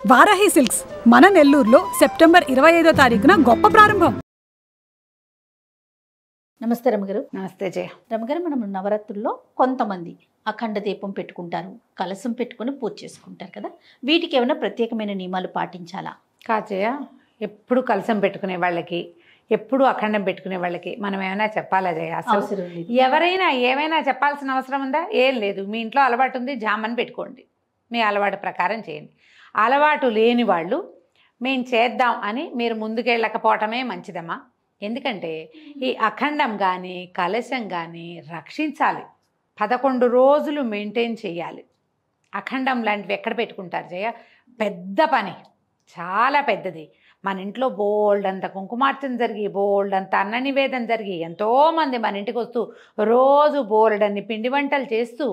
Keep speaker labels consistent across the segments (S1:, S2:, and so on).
S1: Varahi silks మన నెల్లూరులో September 25వ తారీఖున గొప్ప ప్రారంభం.
S2: నమస్తే రమగారు.
S3: నమస్తే జయ.
S2: రమగారు, మనం నవరాత్రుల్లో కొంతమంది అఖండ దీపం పెట్టుకుంటారు, కలసం పెట్టుకుని పూజ చేసుకుంటారు కదా, వీటికి ఏమైనా ప్రత్యేకమైన నియమాలు పాటించాలా?
S3: కాజయ, ఎప్పుడు కలసం పెట్టుకునే వాళ్ళకి, ఎప్పుడు అఖండం పెట్టుకునే వాళ్ళకి మనం ఏమైనా చెప్పాలా జయ? అసలు ఎవరైనా ఏమైనా చెప్పాల్సిన అవసరం ఉందా? ఏం లేదు. మీ ఇంట్లో అలవాటు ఉంది, జామని పెట్టుకోండి, మీ అలవాటు ప్రకారం చేయండి. అలవాటు లేని వాళ్ళు మేము చేద్దాం అని మీరు ముందుకెళ్ళకపోవటమే మంచిదమ్మా. ఎందుకంటే ఈ అఖండం కానీ కలశం కానీ రక్షించాలి. 11 రోజులు మెయింటైన్ చేయాలి. అఖండం లాంటివి ఎక్కడ పెట్టుకుంటారు జయ? పెద్ద పని, చాలా పెద్దది. మన ఇంట్లో బోల్డ్ అంత కుంకుమార్చన జరిగి, బోల్డ్ అంత అన్న నివేదన జరిగి, ఎంతోమంది మన ఇంటికి వస్తూ రోజు బోల్డ్ అన్ని పిండి వంటలు చేస్తూ,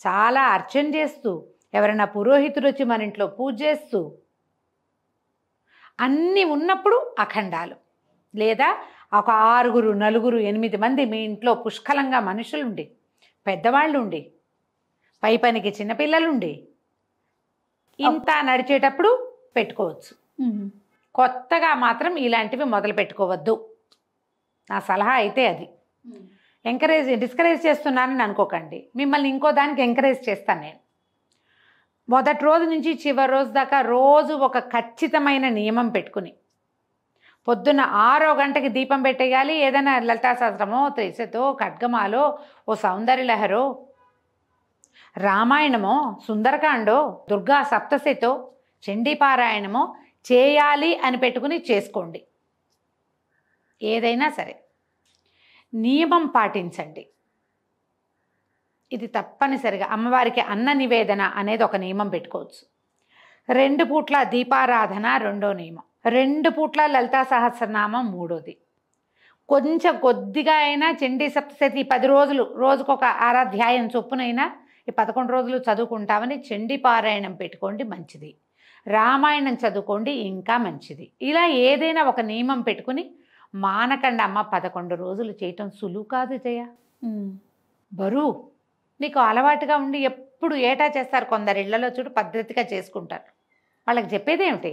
S3: చాలా అర్చన చేస్తూ, ఎవరైనా పురోహితుడు వచ్చి మన ఇంట్లో పూజ చేస్తూ, అన్నీ ఉన్నప్పుడు అఖండాలు. లేదా ఒక 6, 4, 8 మంది మీ ఇంట్లో పుష్కలంగా మనుషులుండి, పెద్దవాళ్ళు ఉండి, పై పనికి చిన్నపిల్లలుండి, ఇంత నడిచేటప్పుడు పెట్టుకోవచ్చు. కొత్తగా మాత్రం ఇలాంటివి మొదలు పెట్టుకోవద్దు. నా సలహా అయితే అది. డిస్కరేజ్ చేస్తున్నానని అనుకోకండి. మిమ్మల్ని ఇంకో దానికి ఎంకరేజ్ చేస్తాను నేను. మొదటి రోజు నుంచి చివరి రోజు దాకా రోజు ఒక ఖచ్చితమైన నియమం పెట్టుకుని, పొద్దున్న 6 గంటకి దీపం పెట్టేయాలి. ఏదైనా లలితా సహస్రమో, త్రిశతో, ఖడ్గమాలో, ఓ సౌందర్యలహరో, రామాయణమో, సుందరకాండో, దుర్గా సప్తశతో, చండీపారాయణమో చేయాలి అని పెట్టుకుని చేసుకోండి. ఏదైనా సరే నియమం పాటించండి. ఇది తప్పనిసరిగా. అమ్మవారికి అన్న నివేదన అనేది ఒక నియమం పెట్టుకోవచ్చు. 2 పూట్ల దీపారాధన రెండో నియమం. 2 పూట్ల లలితా సహస్రనామం మూడోది. కొంచెం కొద్దిగా అయినా చండీ సప్తశతి 10 రోజులు, రోజుకొక అధ్యాయం చొప్పునైనా ఈ 11 రోజులు చదువుకుంటామని చండీ పారాయణం పెట్టుకోండి, మంచిది. రామాయణం చదువుకోండి, ఇంకా మంచిది. ఇలా ఏదైనా ఒక నియమం పెట్టుకుని మానకండి అమ్మ. 11 రోజులు చేయటం సులువు కాదు జయ, బరువు. మీకు అలవాటుగా ఉండి ఎప్పుడు ఏటా చేస్తారు. కొందరు ఇళ్లలో చూడు పద్ధతిగా చేసుకుంటారు. వాళ్ళకి చెప్పేదేమిటి?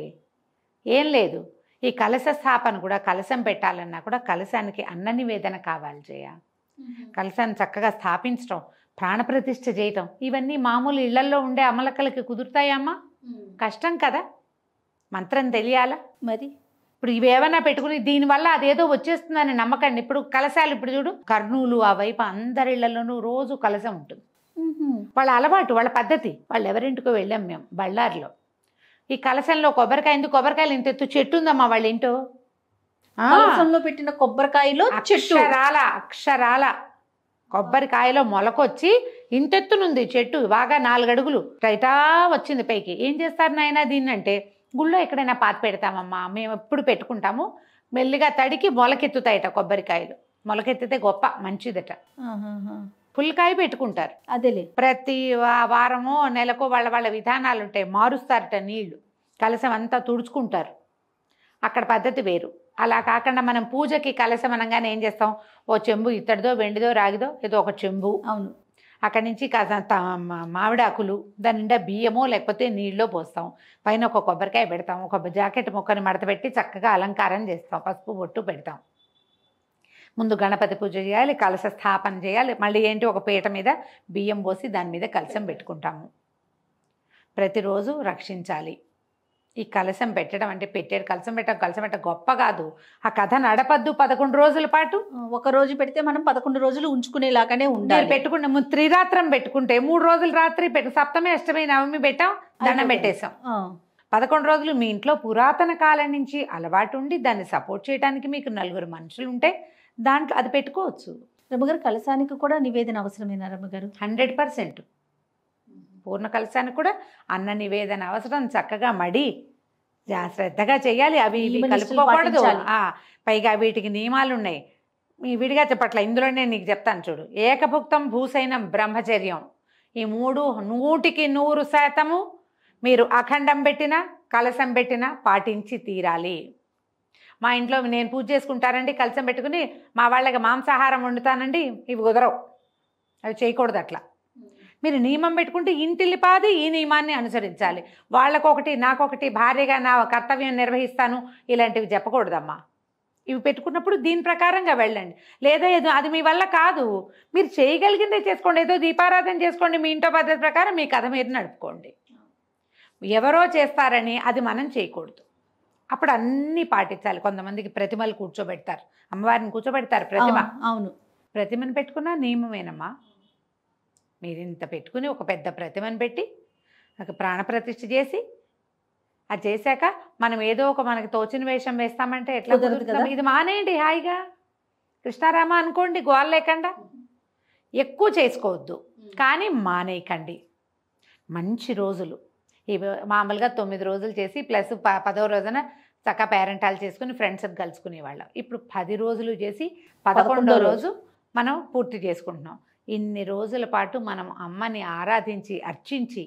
S3: ఏం లేదు. ఈ కలశ స్థాపన కూడా, కలశం పెట్టాలన్నా కూడా కలశానికి అన్న నివేదన కావాలి జయ. కలశాన్ని చక్కగా స్థాపించడం, ప్రాణప్రతిష్ఠ చేయటం, ఇవన్నీ మామూలు ఇళ్లల్లో ఉండే అమలకలకి కుదురుతాయమ్మా? కష్టం కదా. మంత్రం తెలియాలా
S2: మరి.
S3: ఇప్పుడు ఇవేమైనా పెట్టుకుని దీనివల్ల అదేదో వచ్చేస్తుందని నమ్మకండి. ఇప్పుడు కలశాలు, ఇప్పుడు చూడు కర్నూలు ఆ వైపు అందరిళ్లలోనూ రోజు కలశం ఉంటుంది. వాళ్ళ అలవాటు, వాళ్ళ పద్ధతి. వాళ్ళు ఎవరింటికో వెళ్ళాం మేము బళ్ళారిలో. ఈ కలశంలో కొబ్బరికాయ, ఎందుకు కొబ్బరికాయలు ఇంత ఎత్తు చెట్టు ఉందమ్మా వాళ్ళ ఇంటో.
S2: కలశంలో పెట్టిన కొబ్బరికాయలో
S3: అక్షరాల కొబ్బరికాయలో మొలకొచ్చి ఇంతెత్తునుంది చెట్టు. బాగా 4 అడుగులు టైటా వచ్చింది పైకి. ఏం చేస్తారు నాయన దీన్ని అంటే, గుళ్ళో ఎక్కడైనా పాతి పెడతామమ్మా, మేము ఎప్పుడు పెట్టుకుంటాము. మెల్లిగా తడికి మొలకెత్తుతాయట కొబ్బరికాయలు. మొలకెత్తితే గొప్ప, మంచిదట. పుల్కాయ పెట్టుకుంటారు.
S2: అదేలే.
S3: ప్రతి వారమో నెలకో వాళ్ళ వాళ్ళ విధానాలు ఉంటాయి. మారుస్తారట నీళ్లు, కలశం అంతా తుడుచుకుంటారు. అక్కడ పద్ధతి వేరు. అలా కాకుండా మనం పూజకి కలశం అనగానే ఏం చేస్తాం? ఓ చెంబు ఇత్తడిదో, వెండిదో, రాగిదో ఏదో ఒక చెంబు.
S2: అవును.
S3: అక్కడి నుంచి మామిడాకులు, దాని నిండా బియ్యమో లేకపోతే నీళ్ళలో పోస్తాం. పైన ఒక కొబ్బరికాయ పెడతాం, ఒక జాకెట్ మొక్కని మడత పెట్టి చక్కగా అలంకారం చేస్తాం, పసుపు బొట్టు పెడతాం. ముందు గణపతి పూజ చేయాలి, కలశ స్థాపన చేయాలి. మళ్ళీ ఏంటి, ఒక పీట మీద బియ్యం పోసి దాని మీద కలశం పెట్టుకుంటాము. ప్రతిరోజు రక్షించాలి. ఈ కలశం పెట్టడం అంటే కలశం పెట్టడం గొప్ప కాదు. ఆ కథ నడపద్దు 11 రోజుల పాటు.
S2: ఒక రోజు పెడితే మనం 11 రోజులు ఉంచుకునేలాగానే ఉండాలి.
S3: పెట్టుకుంటే త్రిరాత్రం పెట్టుకుంటే 3 రోజులు రాత్రి సప్తమి, అష్టమి, నవమి పెట్టాం, దండం పెట్టేశాం. 11 రోజులు మీ ఇంట్లో పురాతన కాలం నుంచి అలవాటు ఉండి దాన్ని సపోర్ట్ చేయడానికి మీకు 4 మనుషులు ఉంటే దాంట్లో అది పెట్టుకోవచ్చు.
S2: రమగారు, కలశానికి కూడా నివేదన అవసరమేనా రమగారు?
S3: 100%. పూర్ణ కలశానికి కూడా అన్న నివేదన అవసరం. చక్కగా మడి శ్రద్ధగా చేయాలి. అవి కలుపుకోకూడదు. పైగా వీటికి నియమాలు ఉన్నాయి. విడిగా చెప్పట్ల, ఇందులోనే నీకు చెప్తాను చూడు. ఏకభుక్తం భూసైనం బ్రహ్మచర్యం. ఈ 3 100% మీరు అఖండం పెట్టినా కలశం పెట్టినా పాటించి తీరాలి. మా ఇంట్లో నేను పూజ చేసుకుంటానండి, కలశం పెట్టుకుని మా వాళ్ళకి మాంసాహారం వండుతానండి, ఇవి కుదరవు. అవి చేయకూడదు. అట్లా మీరు నియమం పెట్టుకుంటే ఇంటిల్లిపాది ఈ నియమాన్ని అనుసరించాలి. వాళ్ళకొకటి నాకొకటి, భార్యగా నా కర్తవ్యం నిర్వహిస్తాను ఇలాంటివి చెప్పకూడదమ్మా. ఇవి పెట్టుకున్నప్పుడు దీని ప్రకారంగా వెళ్ళండి. లేదా ఏదో అది మీ వల్ల కాదు, మీరు చేయగలిగిందే చేసుకోండి. ఏదో దీపారాధన చేసుకోండి, మీ ఇంట్లో పద్ధతి ప్రకారం మీ కథ మీరు నడుపుకోండి. ఎవరో చేస్తారని అది మనం చేయకూడదు. అప్పుడు అన్నీ పాటించాలి. కొంతమందికి ప్రతిమలు కూర్చోబెడతారు, అమ్మవారిని కూర్చోబెడతారు. ప్రతిమ,
S2: అవును,
S3: ప్రతిమను పెట్టుకున్న నియమమేనమ్మా. మీరు ఇంత పెట్టుకుని ఒక పెద్ద ప్రతిమను పెట్టి ఒక ప్రాణప్రతిష్ఠ చేసి అది చేశాక మనం ఏదో ఒక మనకి తోచిన వేషం వేస్తామంటే ఎట్లా
S2: కుదరదు
S3: కుదురుతుంది?
S2: కదా.
S3: ఇది మానేయండి, హాయిగా కృష్ణారామ అనుకోండి, గోల లేకుండా. ఎక్కువ చేసుకోవద్దు, కానీ మానేయకండి. మంచి రోజులు ఇవి మామూలుగా 9 రోజులు చేసి ప్లస్ 10వ రోజున చక్కగా పేరెంటాలు చేసుకుని ఫ్రెండ్స్కి కలుసుకునేవాళ్ళం. ఇప్పుడు 10 రోజులు చేసి 11వ రోజు మనం పూర్తి చేసుకుంటున్నాం. ఇన్ని రోజుల పాటు మనం అమ్మని ఆరాధించి అర్చించి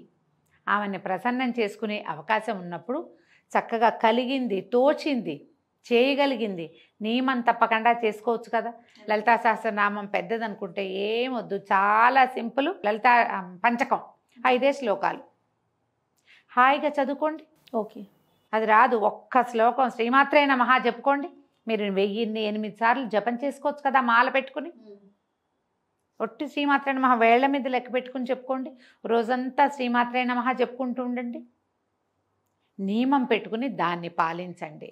S3: ఆమెని ప్రసన్నం చేసుకునే అవకాశం ఉన్నప్పుడు చక్కగా కలిగింది, తోచింది, చేయగలిగింది నియమం తప్పకుండా చేసుకోవచ్చు కదా. లలితా సహస్రనామం పెద్దదనుకుంటే ఏమొద్దు, చాలా సింపుల్. లలితా పంచకం 5 శ్లోకాలు హాయిగా చదువుకోండి.
S2: ఓకే,
S3: అది రాదు, ఒక్క శ్లోకం శ్రీమాత్రే నమః చెప్పుకోండి. మీరు 1008 సార్లు జపం చేసుకోవచ్చు కదా మాల పెట్టుకుని. ఒట్టి శ్రీమాత్రే నమః వేళ్ల మీద లెక్క పెట్టుకుని చెప్పుకోండి. రోజంతా శ్రీమాత్రే నమః చెప్పుకుంటూ ఉండండి. నియమం పెట్టుకుని దాన్ని పాలించండి.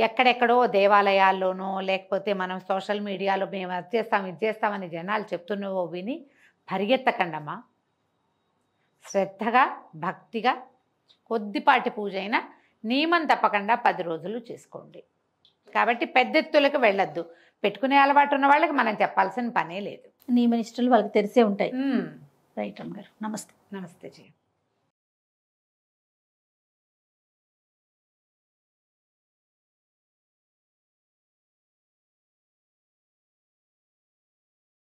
S3: ఎక్కడెక్కడో దేవాలయాల్లోనో లేకపోతే మనం సోషల్ మీడియాలో మేము అది చేస్తాం ఇది చేస్తామని జనాలు చెప్తున్నవో విని పరిగెత్తకండమ్మా. శ్రద్ధగా భక్తిగా కొద్దిపాటి పూజ అయినా నియమం తప్పకుండా 10 రోజులు చేసుకోండి. కాబట్టి పెద్ద ఎత్తులకు వెళ్ళొద్దు. పెట్టుకునే అలవాటు ఉన్న వాళ్ళకి మనం చెప్పాల్సిన పనే లేదు.
S2: నియమ నిష్టలు వాళ్ళకి తెలిసే ఉంటాయి. రైట్ అమ్మగారు, నమస్తే.
S3: నమస్తే జీ.